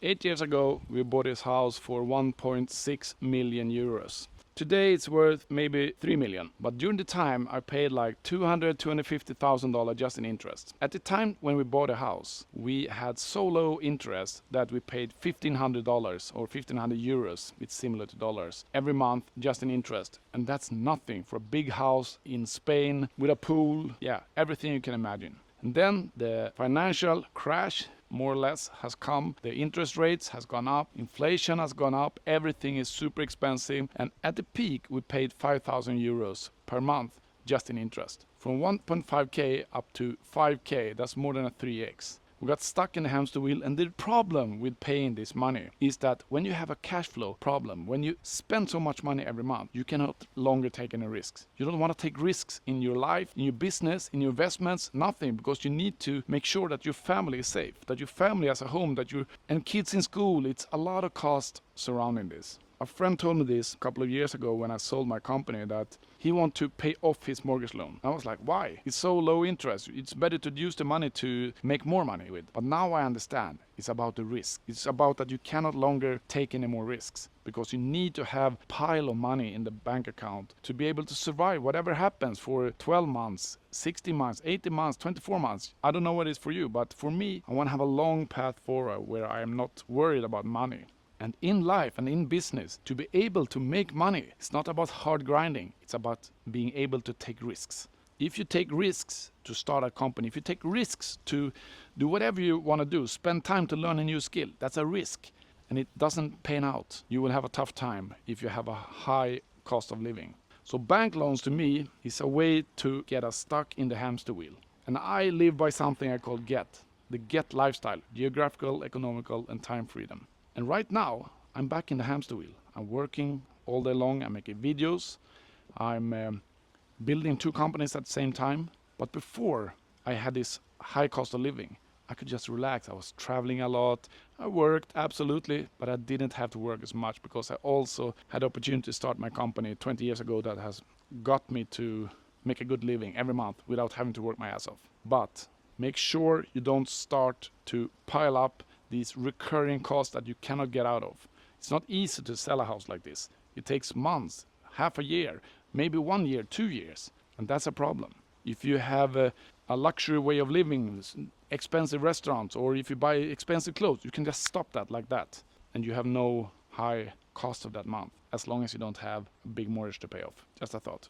8 years ago, we bought this house for 1.6 million euros. Today it's worth maybe 3 million, but during the time I paid like $250,000 just in interest. At the time when we bought a house, we had so low interest that we paid $1,500 or 1,500 euros, it's similar to dollars, every month just in interest. And that's nothing for a big house in Spain with a pool, yeah, everything you can imagine. And then the financial crash more or less has come. The interest rates has gone up, inflation has gone up, everything is super expensive, and at the peak we paid 5,000 euros per month just in interest. From 1.5k up to 5k, that's more than a 3x. We got stuck in the hamster wheel, and the problem with paying this money is that when you have a cash flow problem, when you spend so much money every month, you cannot longer take any risks. You don't want to take risks in your life, in your business, in your investments, nothing, because you need to make sure that your family is safe, that your family has a home, and kids in school. It's a lot of cost surrounding this. A friend told me this a couple of years ago when I sold my company, that he wanted to pay off his mortgage loan. I was like, why? It's so low interest. It's better to use the money to make more money with. But now I understand. It's about the risk. It's about that you cannot longer take any more risks, because you need to have a pile of money in the bank account to be able to survive whatever happens for 12 months, 60 months, 80 months, 24 months. I don't know what it is for you, but for me, I want to have a long path forward where I am not worried about money. And in life and in business, to be able to make money, it's not about hard grinding. It's about being able to take risks. If you take risks to start a company, if you take risks to do whatever you want to do, spend time to learn a new skill, that's a risk. And it doesn't pan out. You will have a tough time if you have a high cost of living. So bank loans to me is a way to get us stuck in the hamster wheel. And I live by something I call GET, the GET lifestyle, geographical, economical, and time freedom. And right now, I'm back in the hamster wheel. I'm working all day long. I'm making videos. I'm building 2 companies at the same time. But before I had this high cost of living, I could just relax. I was traveling a lot. I worked, absolutely, but I didn't have to work as much, because I also had the opportunity to start my company 20 years ago that has got me to make a good living every month without having to work my ass off. But make sure you don't start to pile up these recurring costs that you cannot get out of. It's not easy to sell a house like this. It takes months, half a year, maybe 1 year, 2 years, and that's a problem. If you have a luxury way of living, expensive restaurants, or if you buy expensive clothes, you can just stop that like that, and you have no high cost of that month, as long as you don't have a big mortgage to pay off. Just a thought.